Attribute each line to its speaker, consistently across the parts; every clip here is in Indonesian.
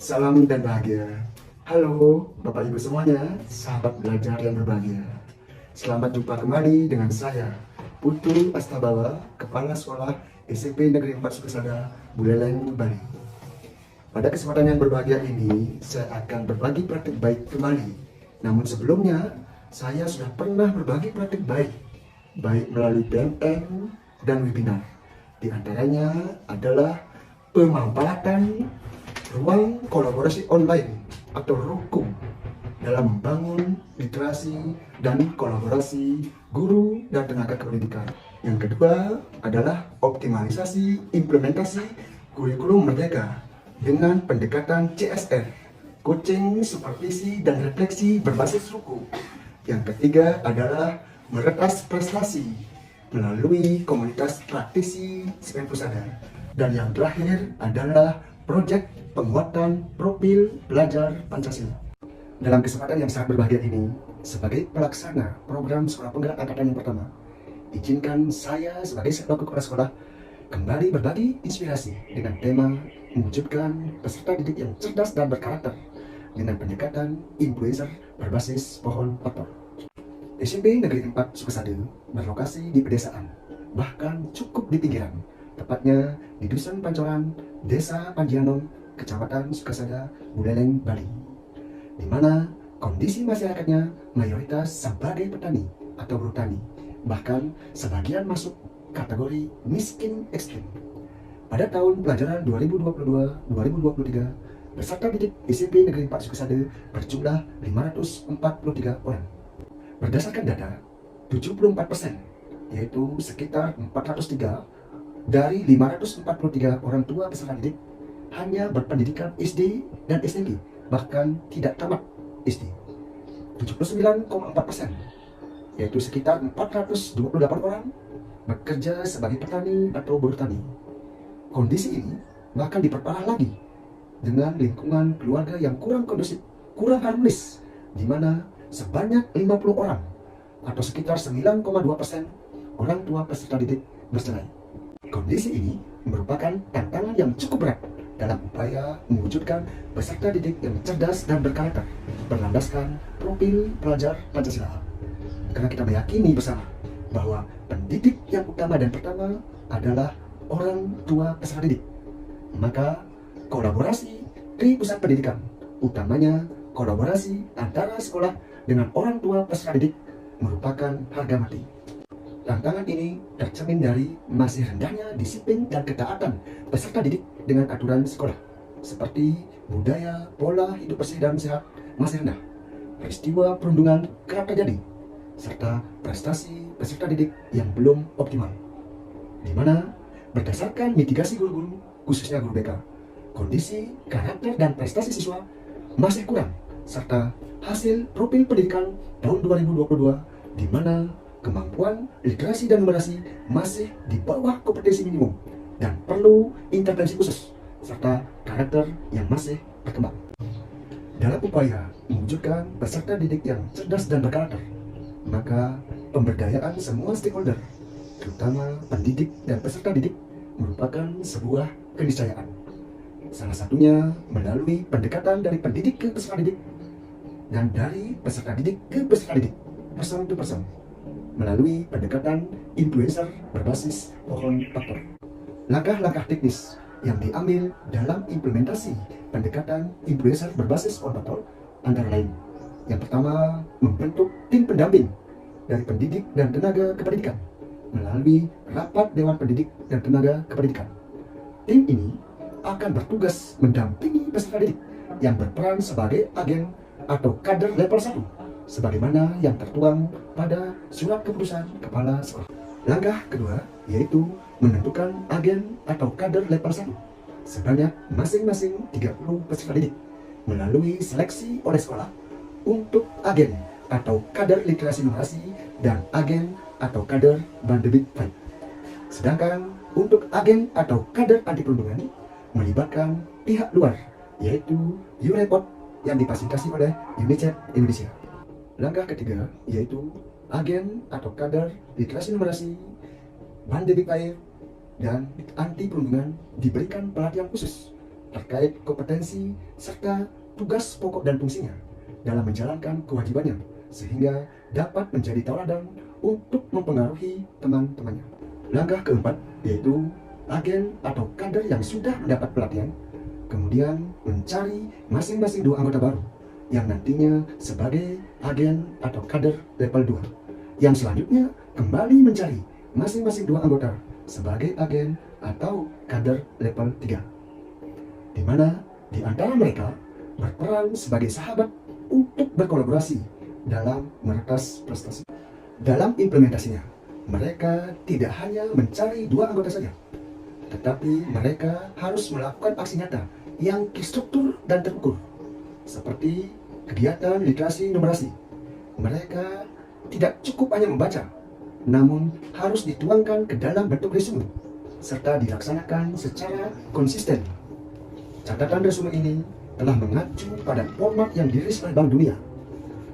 Speaker 1: Salam dan bahagia. Halo Bapak Ibu semuanya, sahabat belajar yang berbahagia. Selamat jumpa kembali dengan saya, Putu Astabawa, Kepala Sekolah SMP Negeri 4 Sukasada, Buleleng, Bali. Pada kesempatan yang berbahagia ini, saya akan berbagi praktik baik kembali. Namun sebelumnya, saya sudah pernah berbagi praktik baik melalui BMN dan webinar. Di antaranya adalah pemanfaatan ruang kolaborasi online atau RUKU dalam membangun literasi dan kolaborasi guru dan tenaga kependidikan. Yang kedua adalah optimalisasi implementasi kurikulum merdeka dengan pendekatan CSR, coaching, supervisi, dan refleksi berbasis RUKU. Yang ketiga adalah meretas prestasi melalui komunitas praktisi SPM Pusada. Dan yang terakhir adalah proyek penguatan profil pelajar Pancasila. Dalam kesempatan yang sangat berbahagia ini, sebagai pelaksana program Sekolah Penggerak Angkatan yang pertama, izinkan saya sebagai selaku kepala sekolah kembali berbagi inspirasi dengan tema mewujudkan peserta didik yang cerdas dan berkarakter dengan pendekatan influencer berbasis pohon faktor. SMP Negeri 4 Sukasada berlokasi di pedesaan, bahkan cukup di pinggiran, tepatnya di Dusun Pancoran, Desa Panjianom, Kecamatan Sukasada, Buleleng, Bali, di mana kondisi masyarakatnya mayoritas sebagai petani atau buruh tani, bahkan sebagian masuk kategori miskin ekstrim. Pada tahun pelajaran 2022-2023, peserta didik SMP Negeri 4 Sukasada berjumlah 543 orang. Berdasarkan data, 74%, yaitu sekitar 403 dari 543 orang tua peserta didik hanya berpendidikan SD dan SMP, bahkan tidak tamat SD. 79,4%, yaitu sekitar 428 orang bekerja sebagai petani atau buruh tani. Kondisi ini bahkan diperparah lagi dengan lingkungan keluarga yang kurang kondusif, kurang harmonis, di mana sebanyak 50 orang atau sekitar 9,2% orang tua peserta didik bercerai. Kondisi ini merupakan tantangan yang cukup berat dalam upaya mewujudkan peserta didik yang cerdas dan berkarakter berlandaskan profil pelajar Pancasila. Karena kita meyakini bersama bahwa pendidik yang utama dan pertama adalah orang tua peserta didik, maka kolaborasi di pusat pendidikan, utamanya kolaborasi antara sekolah dengan orang tua peserta didik, merupakan harga mati. Tantangan ini tercermin dari masih rendahnya disiplin dan ketaatan peserta didik dengan aturan sekolah, seperti budaya pola hidup bersih dan sehat masih rendah, peristiwa perundungan kerap terjadi, serta prestasi peserta didik yang belum optimal, di mana berdasarkan mitigasi guru-guru, khususnya guru BK, kondisi, karakter, dan prestasi siswa masih kurang, serta hasil profil pendidikan tahun 2022 di mana kemampuan literasi dan numerasi masih di bawah kompetensi minimum dan perlu intervensi khusus, serta karakter yang masih berkembang. Dalam upaya mewujudkan peserta didik yang cerdas dan berkarakter, maka pemberdayaan semua stakeholder, terutama pendidik dan peserta didik, merupakan sebuah keniscayaan. Salah satunya melalui pendekatan dari pendidik ke peserta didik dan dari peserta didik ke peserta didik, person to person, melalui pendekatan influencer berbasis pohon faktor. Langkah-langkah teknis yang diambil dalam implementasi pendekatan influencer berbasis pohon faktor antara lain: yang pertama, membentuk tim pendamping dari pendidik dan tenaga kependidikan melalui rapat dewan pendidik dan tenaga kependidikan. Tim ini akan bertugas mendampingi peserta didik yang berperan sebagai agen atau kader level 1, sebagaimana yang tertuang pada surat keputusan kepala sekolah. Langkah kedua yaitu menentukan agen atau kader level 1 sebanyak masing-masing 30 peserta didik melalui seleksi oleh sekolah untuk agen atau kader literasi numerasi dan agen atau kader bandebik baik. Sedangkan untuk agen atau kader anti perundungan melibatkan pihak luar, yaitu U-Report yang difasilitasi oleh UNICEF Indonesia. Langkah ketiga yaitu agen atau kader literasi numerasi, bandebik baik, dan anti perundungan diberikan pelatihan khusus terkait kompetensi serta tugas pokok dan fungsinya dalam menjalankan kewajibannya sehingga dapat menjadi tauladan untuk mempengaruhi teman-temannya. Langkah keempat yaitu agen atau kader yang sudah mendapat pelatihan kemudian mencari masing-masing dua anggota baru yang nantinya sebagai agen atau kader level 2 yang selanjutnya kembali mencari masing-masing dua anggota sebagai agen atau kader level 3 di mana di antara mereka berperan sebagai sahabat untuk berkolaborasi dalam meretas prestasi. Dalam implementasinya, mereka tidak hanya mencari dua anggota saja, tetapi mereka harus melakukan aksi nyata yang terstruktur dan terukur, seperti kegiatan literasi numerasi. Mereka tidak cukup hanya membaca, namun harus dituangkan ke dalam bentuk resume, serta dilaksanakan secara konsisten. Catatan resume ini telah mengacu pada format yang dirilis oleh Bank Dunia.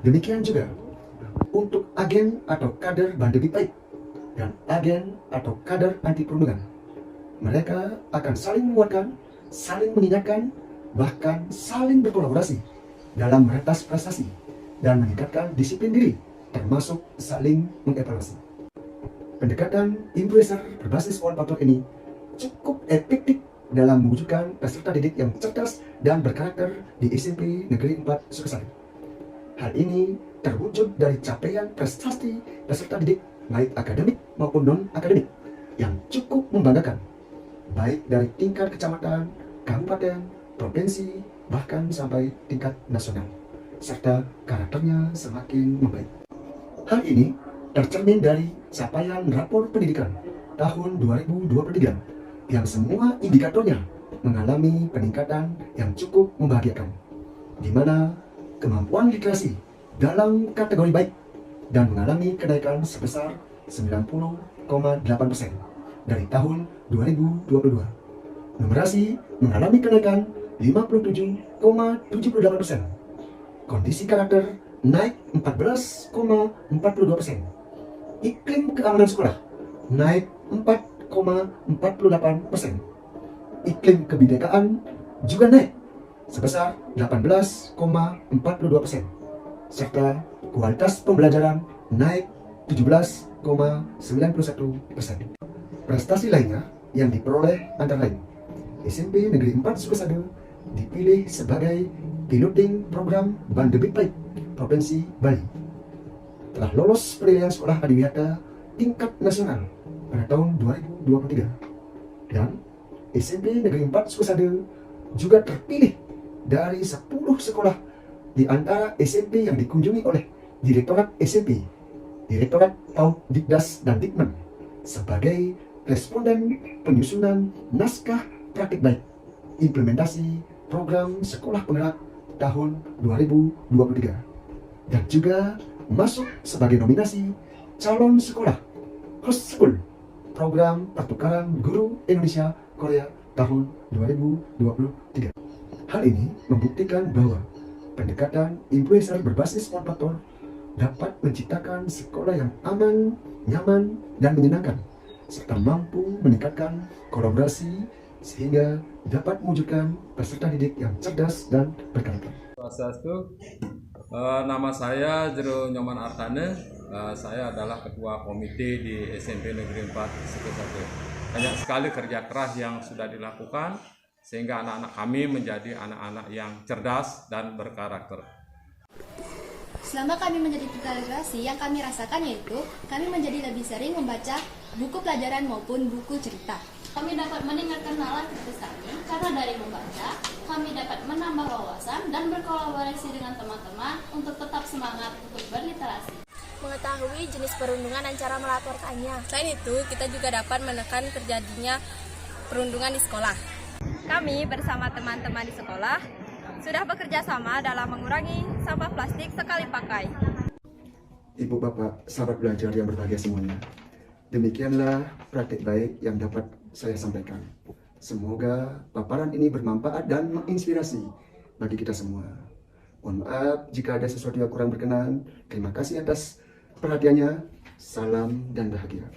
Speaker 1: Demikian juga untuk agen atau kader Bandebit Baik dan agen atau kader anti perundungan. Mereka akan saling menguatkan, saling mengingatkan, bahkan saling berkolaborasi dalam meretas prestasi dan meningkatkan disiplin diri, termasuk saling mengevaluasi. Pendekatan influencer berbasis one factor ini cukup efektif dalam mewujudkan peserta didik yang cerdas dan berkarakter di SMP Negeri 4 Sukasari. Hal ini terwujud dari capaian prestasi peserta didik baik akademik maupun non-akademik yang cukup membanggakan, baik dari tingkat kecamatan, kabupaten, provinsi, bahkan sampai tingkat nasional, serta karakternya semakin membaik. Hal ini tercermin dari capaian rapor pendidikan tahun 2023 yang semua indikatornya mengalami peningkatan yang cukup membahagiakan, di mana kemampuan literasi dalam kategori baik dan mengalami kenaikan sebesar 90,8% dari tahun 2022. Numerasi mengalami kenaikan 57,78%. Kondisi karakter naik 14,42%. Iklim keamanan sekolah naik 4,48%. Iklim kebinekaan juga naik sebesar 18,42%. Serta kualitas pembelajaran naik 17,91%. Prestasi lainnya yang diperoleh antara lain SMP Negeri 4 Sukasari dipilih sebagai piloting program Bandebit Baik Provinsi Bali. Telah lolos penilaian sekolah adiwiyata tingkat nasional pada tahun 2023. Dan SMP Negeri 4 Sukasari juga terpilih dari 10 sekolah di antara SMP yang dikunjungi oleh Direktorat SMP, Direktorat PAUD Dikdas dan Dikmen sebagai responden penyusunan naskah praktik baik implementasi program sekolah penggerak tahun 2023 dan juga masuk sebagai nominasi calon sekolah host school program pertukaran guru Indonesia Korea tahun 2023. Hal ini membuktikan bahwa pendekatan influencer berbasis one factor dapat menciptakan sekolah yang aman, nyaman, dan menyenangkan, serta mampu meningkatkan kolaborasi sehingga dapat mewujudkan peserta didik yang cerdas dan berkarakter.
Speaker 2: Swastiastu, nama saya Jero Nyoman Artane, saya adalah Ketua Komite di SMP Negeri 4 Sukasari. Banyak sekali kerja keras yang sudah dilakukan sehingga anak-anak kami menjadi anak-anak yang cerdas dan berkarakter.
Speaker 3: Selama kami menjadi duta literasi, yang kami rasakan yaitu kami menjadi lebih sering membaca buku pelajaran maupun buku cerita.
Speaker 4: Kami dapat meningkatkan nalar kritis kami karena dari membaca, kami dapat menambah wawasan dan berkolaborasi dengan teman-teman untuk tetap semangat untuk berliterasi.
Speaker 5: Mengetahui jenis perundungan dan cara melaporkannya. Selain itu, kita juga dapat menekan terjadinya perundungan di sekolah. Kami bersama teman-teman di sekolah sudah bekerja sama dalam mengurangi sampah plastik sekali pakai.
Speaker 1: Ibu bapak, sahabat belajar yang berbahagia semuanya, demikianlah praktik baik yang dapat saya sampaikan. Semoga paparan ini bermanfaat dan menginspirasi bagi kita semua. Mohon maaf jika ada sesuatu yang kurang berkenan. Terima kasih atas perhatiannya. Salam dan bahagia.